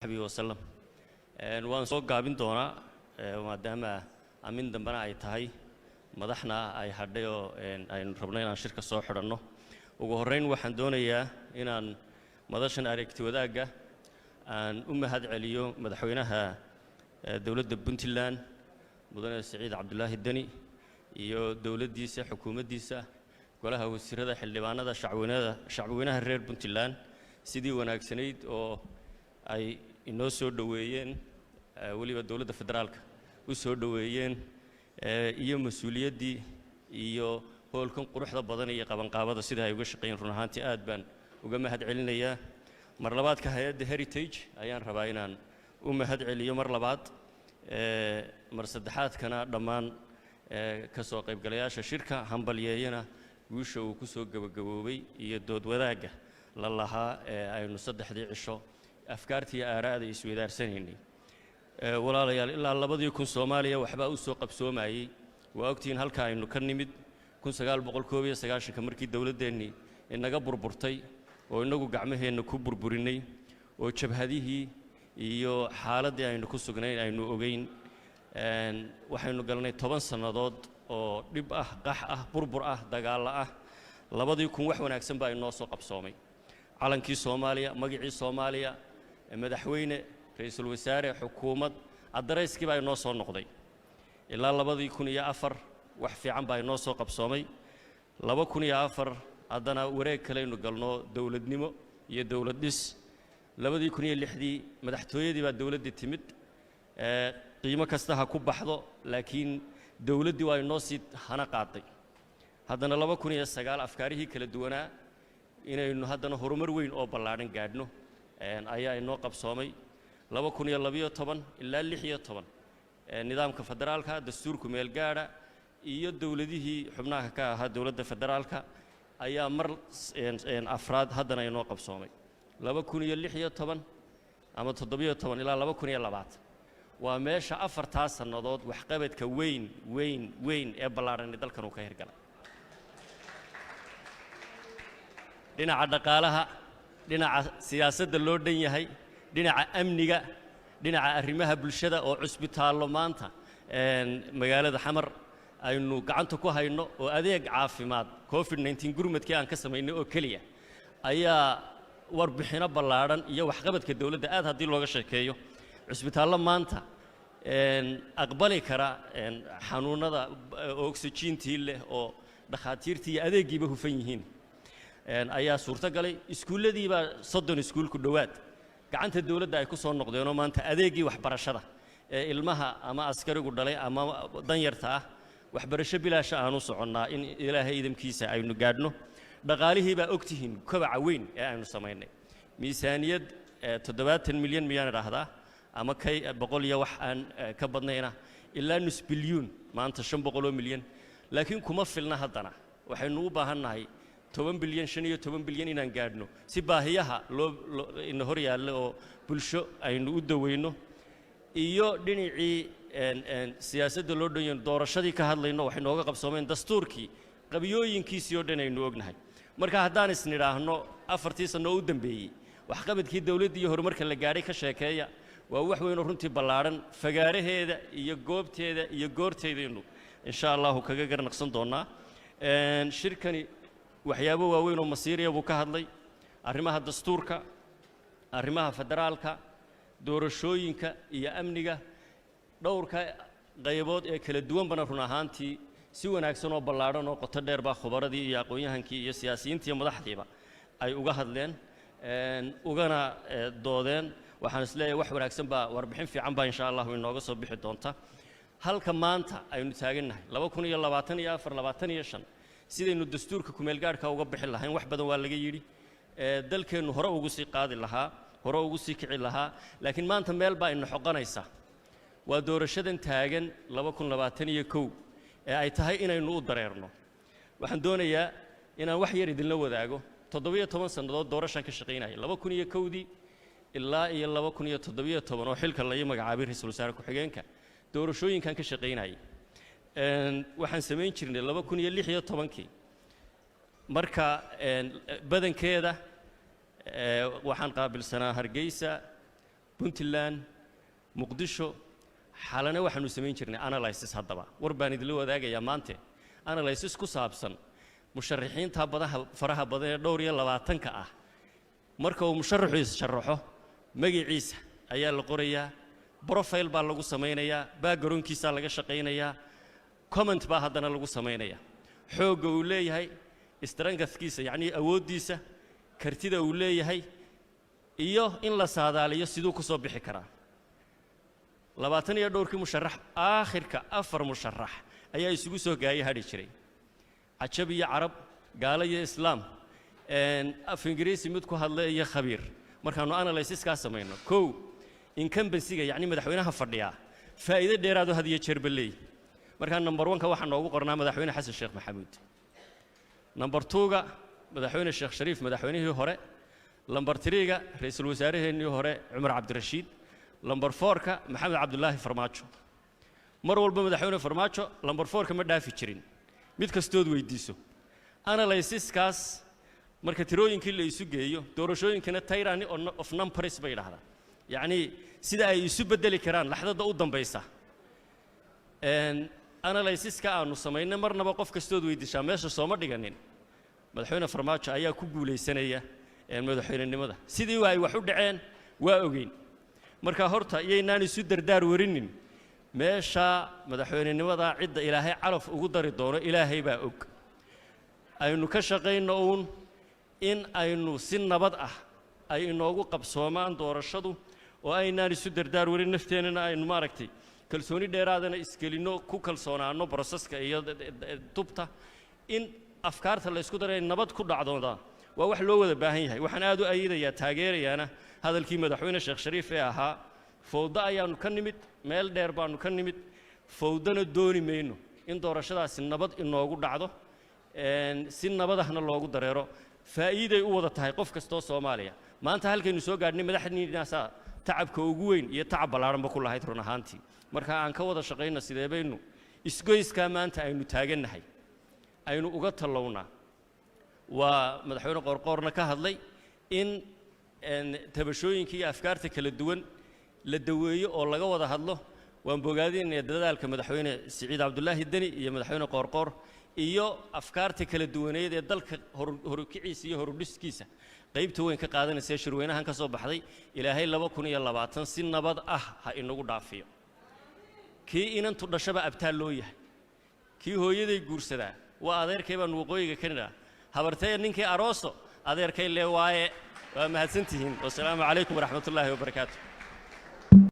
حبيبي وسلم waan soo gaabin doonaa maadaama amin dambana ay tahay madaxna ay hadhay oo aynu rabnay inaan shirka soo xidhanno ugu horeyn waxaan doonayaa inaan madashan aragti wadaaga aan u mahad celiyo madaxweynaha dawladda Puntland mudane Saciid Cabdullaahi Dani iyo dawladdiisa xukuumaddiisa golaha wasiirada xildhibaanada shacweynaha reer Puntland sidii wanaagsanayd oo ay inoo soo dhaweeyeen waliba dawladda federaalka u soo dhaweeyeen iyo mas'uuliyaddii iyo howlkan quruxda badan iyo qabanqaabada sida ay uga shaqeeyeen run ahaantii aad baan uga mahad celinayaa mar labaadka hay'adda Heritage ayaan rabaa inaan u mahad celiyo mar labaad mar saddexaadkana dhammaan ka soo qaybgalayaasha shirka hambalyeeyana guusha uu ku soo gabagaboobay iyo dood wadaagga la lahaa aynu saddexdii cisho afkaartii aaraada isweydaarsanayay walaalayaal ilaa 2000 Soomaaliya waxba u soo qabsoomayay waa ogtiin halka aynu ka nimid 1991 markii dawladdeennii inaga burburtay oo inagu gacmaheena ku burburinay oo jabhadihii iyo xaaladii aynu ku sugnayn aynu ogeyn waxaynu galnay 10 sanadood oo dhib ah qax ah burbur ah dagaal ah 2000 wax wanaagsan baa inoo soo qabsoomay calankii Soomaaliya magacii Soomaaliya madaxweyne ra'iisul wasaare xukuumad adareyskii baa inoo soo noqday ilaa 2004 wax fiican baa inoo soo qabsoomay 2004 haddana wareeg kale aynu galno dawladnimo iyo dawlad dhis 2006 madaxtooyadii baa dawladda timid qiimo kasta ha ku baxdo laakiin dawladdii waa inoo sii hana qaaday haddana 2009 afkaarihii kala duwanaa inaynu haddana horumar weyn oo ballaaran gaadhno ayaa inoo qabsoomay 2012 ilaa 16 nidaamka federaalka dastuurku meel gaara iyo dawladihii xubnaha ka ahaa dawladda federaalka ayaa mar afraad haddana inoo qabsoomay 2016 ama 17 ilaa 2020 waa meesha afartaas sanadood wax qabadka weyn ee ballaaran dalkan uu ka hirgalay dhinaca dhaqaalaha dhinaca siyaasadda loo dhan yahay dhinaca amniga dhinaca arrimaha bulshada oo cusbitaallo maanta magaalada xamar aynu gacanta ku hayno oo adeeg caafimaad COVID-19 gurmadkii aan ka samaynay oo kaliya ayaa warbixino ballaaran iyo wax qabadka dawladda aad haddii looga sheekeeyo cusbitaallo maanta aqbali kara xanuunada oxygentii leh oo dhakhaatiirtii iyo adeegiiba hufan yihiin ayaa suurta galay iskuuladii baa 30 iskuul ku dhawaad gacanta dawladda ay ku soo noqdeen oo maanta adeegii waxbarashada ee ilmaha ama askarigu dhalay ama danyarta ah waxbarasho bilaash ah aanu soconnaa in ilaahay idamkiisa aynu gaadhno dhaqaalihii baa ogtihiin kobaca weyn ee aynu samaynay miisaaniyad 70 milyan miyaan raahdaa ama kay 100 iyo wax aan ka badnayna ilaa nus bilyuun maanta 500 milyan laakiin kuma filna haddana waxaynu u baahannahay 10 bilyan 15 bilyan inaan gaadhno si baahiyaha in hor yaalla oo bulsho aynu u daweyno iyo dhinacii siyaasadda loo dhanyo doorashadii ka hadlayno waxay nooga qabsoomeen dastuurkii qabiyooyinkiisii oo dhan aynu ognahay marka haddaan isnidhaahno afartii sano u dambeeyey wax qabadkii dawladda iyo horumarka la gaadhay ka sheekeeya waa wax weyn oo runtii ballaaran fagaaraheeda iyo goobteeda iyo goorteedaynu insha allahu kaga garnaqsan doonaa shirkani waxyaabo waaweyn oo masiiriya buu ka hadlay arrimaha dastuurka arrimaha federaalka doorashooyinka iyo amniga dhowrka qaybood ee kala duwan bana run ahaantii si wanaagsan oo ballaaran oo qoto dheer baa khubaradii iyo aqoon-yahankii iyo siyaasiyiintii madaxdiiba ay uga hadleen ugana doodeen waxaan isleeyahay wax wanaagsan baa warbixin fiican baa insha Allah inooga soo bixi doonta halka maanta aynu taagannahay 2024 sidaynu dastuurka ku meel gaarka uga bixin lahayn wax badan waa laga yiri dalkeenu hore ugu sii qaadi lahaa hore ugu sii kici lahaa laakiin maanta meel baa in xoqanaysa waa doorashadan taagan 2021 ee ay tahay inaynu u dareerno waxaan doonayaa inaan wax yar idin la wadaago 17 sanadood doorashan ka shaqeynay 2001 ilaa iyo 2017 oo xilka la magacaabay ra'iisul wasaare ku xigeenka doorashooyinkan ka shaqeynay waxaan sameyn jirnay 2016 marka badankeeda waxaan qaabilsanaa Hargeysa puntland muqdisho xalana waxaanu samayn jirnay analysis haddaba war baan idinla wadaagayaa maante analysis ku saabsan musharaxiinta faraha badan ee dhowr iyo 20-ka ah marka uu musharaxu is sharaxo magaciisa ayaa la qorayaa profile baa lagu samaynayaa backgroundkiisa laga shaqaynayaa comment baa haddana lagu samaynayaa xoogga uu leeyahay strengthkiisa yacni awoodiisa kartida uu leeyahay iyo in la saadaaliyo siduu ku soo bixi karaa 20 iyo dhowrkii musharax aakhirka 4 musharax ayaa isugu soo gaayay hadhi jiray عجب يا عرب قال يا إسلام في إنجليزي مدكو هذا يا خبير مركانو أنا ليس كاسمينه كو إن كان بنسيجا يعني مدحوينها فرديا فإذا ديرادو هذه يشرب اللي مركان نمبر 1 كواحد نوقو قرنا مدحوين حسن الشيخ محمود نمبر 2 مدحوين الشيخ شريف مدحوينه هو نمبر 3 رئيس الوزراء هو عمر عبد الرشيد نمبر 4 محمد عبد الله فرماتشو مرول بمدحوين فرماتشو نمبر 4 كما دافي تشرين mid kastood weydiiso analysis-kaas marka tirooyinkii la isu geeyo doorashooyinkana tyranny of numbers bay yiraahdaan yacni sida ay isu bedeli karaan laxdada u dambaysa analysis-ka aanu samaynay marnaba qof kastood weydiishaa meesha sooma dhiganin madaxweyne farmaajo ayaa ku guuleysanaya madaxweynenimada sidii ay wax u dhaceen waa ogeyn marka horta iyaynaan isu dardaar warinin meesha madaxweynenimada cidda ilaahay calaf ugu dari doono ilaahay baa og aynu ka shaqeyno in aynu si nabad ah ay inoogu qabsoomaan doorashadu oo aynaan isu dardaar warin nafteenana aynu maaragtay kalsooni dheeraadana isgelino ku kalsoonaano processka iyo tubta in afkaarta la isku daray nabad ku dhacdooda waa wax loo wada baahan yahay waxaan aad u ayidayaa taageerayaana hadalkii madaxweyne Sheekh Shariif ee ahaa fowda ayaanu ka nimid meel dheer baanu ka nimid fowdana dooni mayno in doorashadaasi nabad inoogu dhacdo si nabadahna loogu dareero faa'iiday u wada tahay qof kastoo Soomaaliya maanta halkaynu soo gaadhnay madaxdiinaasa tacabka ugu weyn iyo tacab balaaranba ku lahayd run ahaantii marka aan ka wada shaqeyno sidee baynu isgoyska maanta aynu taagannahay aynu uga talowna waa madaxweyne qorqorna ka hadlay in tabashooyinka iyo afkaarta kala duwan la daweeyo oo laga wada hadlo waan bogaadinay dadaalka madaxweyne Siciid Cabdullaahi Dani iyo madaxweyne Qorqor iyo afkaarta kala duwaneed ee dalka horukiciisa iyo horudhiskiisa qaybta weyn ka qaadanaysa shirweynahan ka soo baxday ilaahay 2020 si nabad ah ha inagu dhaafiyo kii inantu dhashaba abtaal loo yahay kii hooyaday guursadaa waa adeerkay baan waqooyiga Kanada habartay ninkii arooso adeerkay leewaaye waa mahadsantihiin wassalaamu calaykum waraxmatullaahi wabarakaatuh